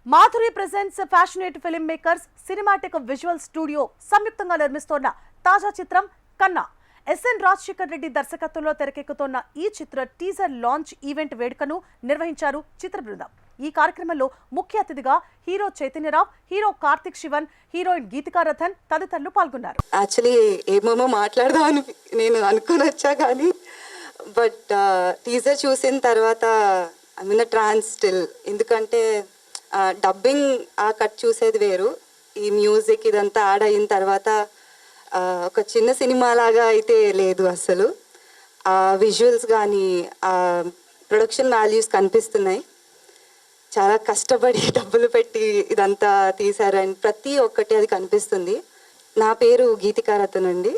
Madhuri presents passionate film makers cinematic visual studio సంయుక్తంగా నిర్మిస్తోన్న తాజా చిత్రం కన్నా. ఎస్ఎన్ రాజశేఖర్ రెడ్డి దర్శకత్వంలో తెరకెక్కుతోన్న ఈ చిత్ర టీజర్ లాంచ్ ఈవెంట్ వేడుకను నిర్వహించారు చిత్ర బృందం. ఈ కార్యక్రమంలో ముఖ్య అతిథిగా hero Chaitanya Rao, hero Karthik Sivan, heroine Geethika Rathan తదితరులు పాల్గొన్నారు. యాక్చువల్లీ ఏమేమో మాట్లాడదామని నేను అనుకుని వచ్చా కానీ బట్ టీజర్ చూసిన తర్వాత ఐ మీన్ ట్రాన్స్ స్టిల్. ఎందుకంటే డబ్బింగ్ ఆ కట్ చూసేది వేరు, ఈ మ్యూజిక్ ఇదంతా యాడ్ అయిన తర్వాత ఒక చిన్న సినిమా లాగా అయితే లేదు అసలు. ఆ విజువల్స్ కానీ ఆ ప్రొడక్షన్ వాల్యూస్ కనిపిస్తున్నాయి. చాలా కష్టపడి డబ్బులు పెట్టి ఇదంతా తీశారని ప్రతి ఒక్కటి అది కనిపిస్తుంది. నా పేరు గీతికా రథన్ అండి,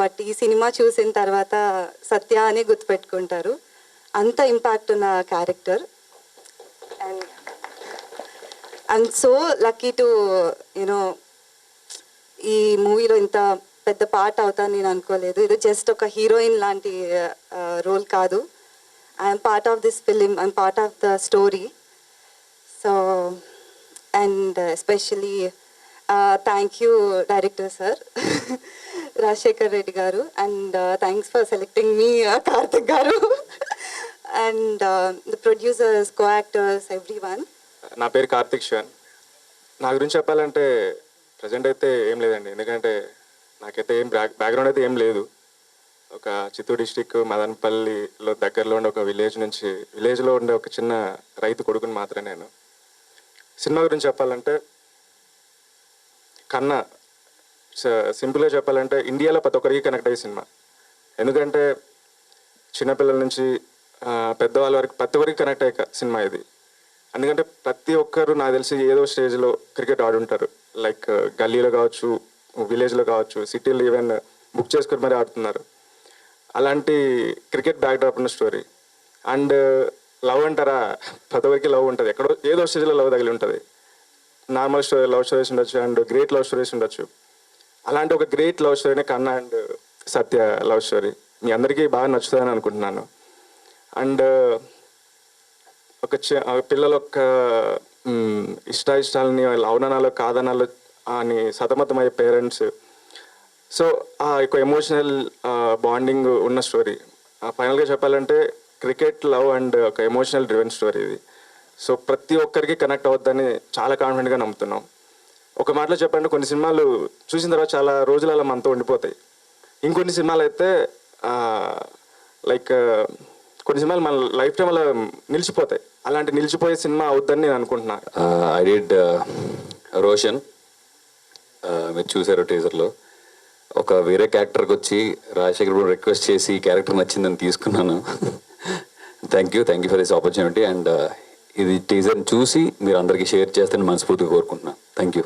బట్ ఈ సినిమా చూసిన తర్వాత సత్య అనే గుర్తుపెట్టుకుంటారు. అంత ఇంపాక్ట్ ఉన్న character. And I'm so lucky to you know ఈ మూవీలో ఇంత పెద్ద పార్ట్ అవుతాను నేను అనుకోలేదు. ఇది జస్ట్ ఒక హీరోయిన్ లాంటి రోల్ కాదు. I'm part of this film, I'm part of the story. So and especially thank you director sir Rajasekhar Reddy గారు, అండ్ థ్యాంక్స్ ఫర్ సెలెక్టింగ్ మీ కార్తిక్ గారు, and the producers, co actors, everyone. నా పేరు కార్తిక్ శివన్. నా గురించి చెప్పాలంటే ప్రజెంట్ అయితే ఏం లేదండి, ఎందుకంటే నాకైతే ఏం బ్యాక్గ్రౌండ్ అయితే ఏం లేదు. ఒక చిత్తూరు డిస్టిక్ మదనపల్లిలో దగ్గరలో ఉండే ఒక విలేజ్లో ఉండే ఒక చిన్న రైతు కొడుకుని మాత్రమే నేను. సినిమా గురించి చెప్పాలంటే కన్నా సింపుల్గా చెప్పాలంటే ఇండియాలో ప్రతి ఒక్కరికి కనెక్ట్ అయ్యే సినిమా. ఎందుకంటే చిన్నపిల్లల నుంచి పెద్దవాళ్ళ వరకు ప్రతి ఒక్కరికి కనెక్ట్ అయ్యే సినిమా ఇది. ఎందుకంటే ప్రతి ఒక్కరు నాకు తెలిసి ఏదో స్టేజ్లో క్రికెట్ ఆడుంటారు. లైక్ గల్లీలో కావచ్చు, విలేజ్లో కావచ్చు, సిటీలో ఈవెన్ బుక్ చేసుకొని మరీ ఆడుతున్నారు. అలాంటి క్రికెట్ బ్యాక్డ్రాప్ ఉన్న స్టోరీ. అండ్ లవ్ అంటారా, ప్రతి ఒక్కరికి లవ్ ఉంటుంది, ఎక్కడో ఏదో స్టేజ్లో లవ్ తగిలి ఉంటుంది. నార్మల్ స్టోరీ, లవ్ స్టోరీస్ ఉండొచ్చు, అండ్ గ్రేట్ లవ్ స్టోరీస్ ఉండొచ్చు. అలాంటి ఒక గ్రేట్ లవ్ స్టోరీనే కన్నా అండ్ సత్య లవ్ స్టోరీ. మీ అందరికీ బాగా నచ్చుతుందని అనుకుంటున్నాను. అండ్ ఒక పిల్లల యొక్క ఇష్టాలని అవుననాలో కాదనాలో అని సతమతమయ్యే పేరెంట్స్. సో ఆ యొక్క ఎమోషనల్ బాండింగ్ ఉన్న స్టోరీ. ఫైనల్గా చెప్పాలంటే క్రికెట్, లవ్ అండ్ ఒక ఎమోషనల్ డ్రివెన్ స్టోరీ ఇది. సో ప్రతి ఒక్కరికి కనెక్ట్ అవుద్దని చాలా కాన్ఫిడెంట్గా నమ్ముతున్నాం. ఒక మాటలో చెప్పండి, కొన్ని సినిమాలు చూసిన తర్వాత చాలా రోజులు అలా మనతో ఉండిపోతాయి. ఇంకొన్ని సినిమాలు అయితే లైక్ కొన్ని సినిమాలు మన లైఫ్ టైం అలా నిలిచిపోతాయి. అలాంటి నిలిచిపోయే సినిమా అవుద్దని నేను అనుకుంటున్నాను. ఐ డిడ్ రోషన్, మీరు చూసారు టీజర్లో. ఒక వేరే క్యారెక్టర్కి వచ్చి రాజశేఖర్ బాబు రిక్వెస్ట్ చేసి ఈ క్యారెక్టర్ నచ్చిందని తీసుకున్నాను. Thank you for this opportunity. And ఇది టీజర్ని చూసి మీరు అందరికీ షేర్ చేస్తారని మనస్ఫూర్తిగా కోరుకుంటున్నాను. Thank you.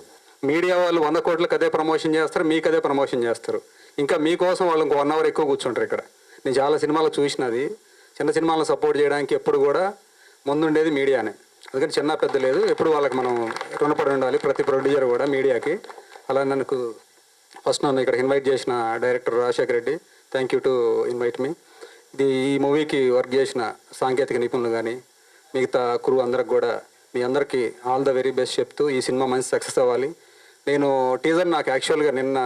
మీడియా వాళ్ళు 100 కోట్లకు అదే ప్రమోషన్ చేస్తారు, మీకు అదే ప్రమోషన్ చేస్తారు. ఇంకా మీకోసం వాళ్ళు ఇంకో 1 అవర్ ఎక్కువ కూర్చుంటారు ఇక్కడ. నేను చాలా సినిమాలు చూసినది. చిన్న సినిమాలను సపోర్ట్ చేయడానికి ఎప్పుడు కూడా ముందుండేది మీడియానే. అందుకని చిన్న పెద్ద లేదు, ఎప్పుడు వాళ్ళకి మనం రుణపడి ఉండాలి, ప్రతి ప్రొడ్యూసర్ కూడా మీడియాకి. అలా నన్ను ఇక్కడ ఇన్వైట్ చేసిన director Rajasekhar Reddy, thank you to invite me. ఈ మూవీకి వర్క్ చేసిన సాంకేతిక నిపుణులు కానీ మిగతా క్రూ అందరికి కూడా మీ అందరికీ ఆల్ ద వెరీ బెస్ట్ చెప్తూ ఈ సినిమా మంచి సక్సెస్ అవ్వాలి. నేను టీజర్ నాకు యాక్చువల్గా నిన్న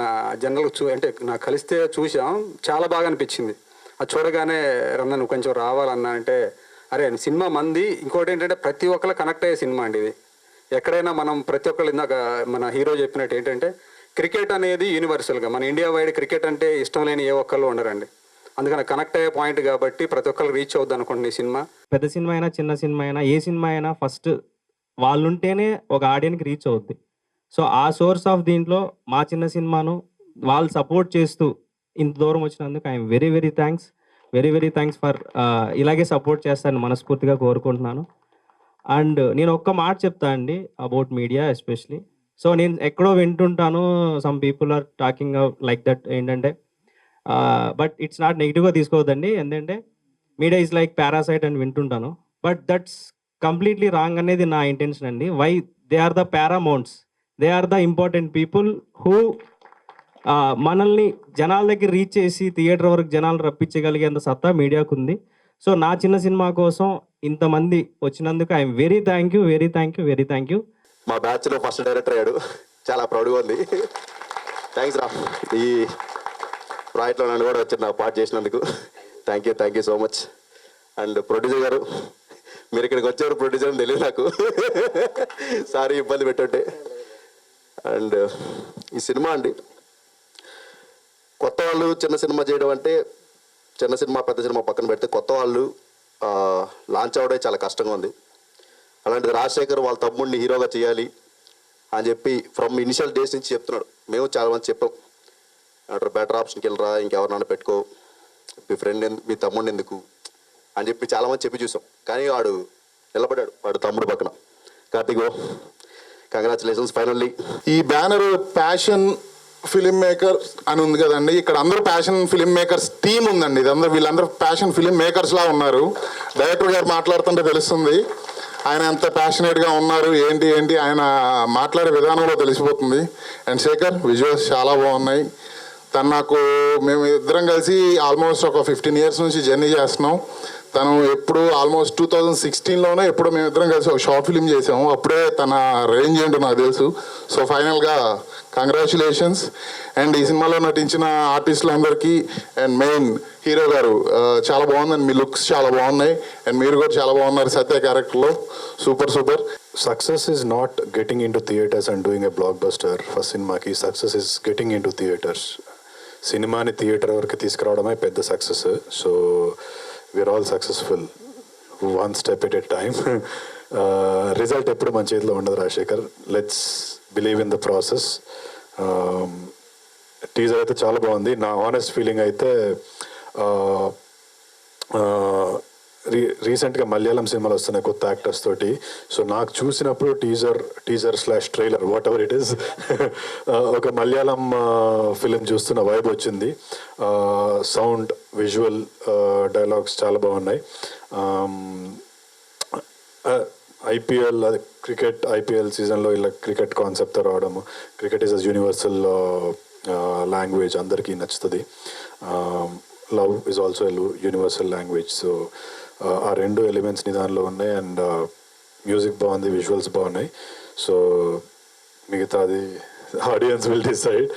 జనరల్గా అంటే నాకు కలిస్తే చూసాం, చాలా బాగా అనిపించింది. అది చూడగానే రన్న నువ్వు కొంచెం రావాలన్నా అంటే అరే సినిమా మంది. ఇంకోటి ఏంటంటే ప్రతి ఒక్కరు కనెక్ట్ అయ్యే సినిమా అండి ఇది. ఎక్కడైనా మనం ప్రతి ఒక్కరు ఇందాక మన హీరో చెప్పినట్టు ఏంటంటే క్రికెట్ అనేది యూనివర్సల్గా మన ఇండియా వైడ్ క్రికెట్ అంటే ఇష్టం లేని ఏ ఒక్కళ్ళు ఉండరండి. అందుకని కనెక్ట్ అయ్యే పాయింట్ కాబట్టి ప్రతి ఒక్కరు రీచ్ అవుద్ది అనుకోండి ఈ సినిమా. పెద్ద సినిమా అయినా చిన్న సినిమా అయినా ఏ సినిమా అయినా ఫస్ట్ వాళ్ళు ఉంటేనే ఒక ఆడియన్కి రీచ్ అవుద్ది. సో ఆ సోర్స్ ఆఫ్ దీంట్లో మా చిన్న సినిమాను వాళ్ళు సపోర్ట్ చేస్తూ ఇంత దూరం వచ్చినందుకు ఐఎమ్ వెరీ థ్యాంక్స్ ఫర్ ఇలాగే సపోర్ట్ చేస్తానని మనస్ఫూర్తిగా కోరుకుంటున్నాను. అండ్ నేను ఒక్క మాట చెప్తా అండి అబౌట్ మీడియా ఎస్పెషలీ. సో నేను ఎక్కడో వింటుంటాను, some people are talking like that ఏంటంటే, బట్ ఇట్స్ నాట్ నెగిటివ్గా తీసుకోవద్దండి. ఎందుకంటే మీడియా ఈజ్ లైక్ పారాసైట్ అని వింటుంటాను, బట్ దట్స్ కంప్లీట్లీ రాంగ్ అనేది నా ఇంటెన్షన్ అండి. Why they are the paramounts, they are the important people who మనల్ని జనాల దగ్గర రీచ్ చేసి థియేటర్ వరకు జనాలు రప్పించగలిగేంత సత్తా మీడియాకు ఉంది. సో నా చిన్న సినిమా కోసం ఇంతమంది వచ్చినందుకు ఐఎమ్ వెరీ థ్యాంక్ యూ. మా బ్యాచ్లో ఫస్ట్ డైరెక్టర్ అయ్యాడు. చాలా ప్రౌడ్గా ఉంది. థ్యాంక్స్ రా, ఈ ప్రాజెక్ట్లో నన్ను కూడా వచ్చి నా పార్ట్ చేసినందుకు thank you so much. And producer గారు, మీరు ఇక్కడికి వచ్చారు ప్రొడ్యూసర్ అని తెలియదు నాకు. సారీ ఇబ్బంది పెట్టుంటే. అండ్ ఈ సినిమా అండి, కొత్త వాళ్ళు చిన్న సినిమా చేయడం అంటే, చిన్న సినిమా పెద్ద సినిమా పక్కన పెడితే కొత్త వాళ్ళు లాంచ్ అవ్వడే చాలా కష్టంగా ఉంది. అలాంటిది రాజశేఖర్ వాళ్ళ తమ్ముడిని హీరోగా చేయాలి అని చెప్పి ఫ్రమ్ ఇనిషియల్ డేస్ నుంచి చెప్తున్నాడు. మేము చాలామంది చెప్పాం, అంటారు బెటర్ ఆప్షన్కి వెళ్ళరా, ఇంకెవరినైనా పెట్టుకో, మీ ఫ్రెండ్ మీ తమ్ముడిని ఎందుకు అని చెప్పి చాలామంది చెప్పి చూసాం. కానీ వాడు నిలబడ్డాడు, వాడు తమ్ముడు పక్కన. Karthik, congratulations finally. ఈ బ్యానర్ ప్యాషన్ ఫిలిం మేకర్ అని ఉంది కదండి, ఇక్కడ అందరూ ప్యాషన్ ఫిలిం మేకర్స్ టీం ఉందండి. వీళ్ళందరూ ప్యాషన్ ఫిలిం మేకర్స్ లా ఉన్నారు. డైరెక్టర్ గారు మాట్లాడుతుంటే తెలుస్తుంది ఆయన ఎంత ప్యాషనేట్గా ఉన్నారు, ఏంటి ఆయన మాట్లాడే విధానంలో తెలిసిపోతుంది. అండ్ శేఖర్, విజువల్స్ చాలా బాగున్నాయి. మేము ఇద్దరం కలిసి ఆల్మోస్ట్ ఒక 15 years నుంచి జర్నీ చేస్తున్నాం. తను ఎప్పుడు ఆల్మోస్ట్ 2016లోనే ఎప్పుడు మేమిద్దరం కలిసి ఒక షార్ట్ ఫిలిం చేసాము. అప్పుడే తన రేంజ్ ఏంటో నాకు తెలుసు. సో ఫైనల్గా కంగ్రాచులేషన్స్. అండ్ ఈ సినిమాలో నటించిన ఆర్టిస్టులందరికీ అండ్ మెయిన్ హీరో గారు చాలా బాగుందండి, మీ లుక్స్ చాలా బాగున్నాయి. అండ్ మీరు కూడా చాలా బాగున్నారు సత్య క్యారెక్టర్లో. Super. Success is not getting into theaters and doing a blockbuster for సినిమాకి. Success is getting into theatres. సినిమాని థియేటర్ వరకు తీసుకురావడమే పెద్ద success. So we are all successful, one step at a time. Result ఎప్పుడు మన చేతిలో ఉండదు Rajasekhar. Let's believe in the process. Teaser అయితే చాలా బాగుంది. నా ఆనెస్ట్ ఫీలింగ్ అయితే రీసెంట్గా మలయాళం సినిమాలు వస్తున్నాయి కొత్త యాక్టర్స్ తోటి. సో నాకు చూసినప్పుడు టీజర్/ట్రైలర్ వాట్ ఎవర్ ఇట్ ఈస్ ఒక మలయాళం ఫిలిం చూస్తున్న వైబ్ వచ్చింది. సౌండ్, విజువల్, డైలాగ్స్ చాలా బాగున్నాయి. ఐపీఎల్ ఐపీఎల్ సీజన్లో ఇలా క్రికెట్ కాన్సెప్ట్తో రావడము, cricket is a universal language, అందరికీ నచ్చుతుంది. Love is also universal language. So ఆ 2 ఎలిమెంట్స్ని దానిలో ఉన్నాయి. అండ్ మ్యూజిక్ బాగుంది, విజువల్స్ బాగున్నాయి. సో మిగతాది ఆడియన్స్ విల్ డిసైడ్.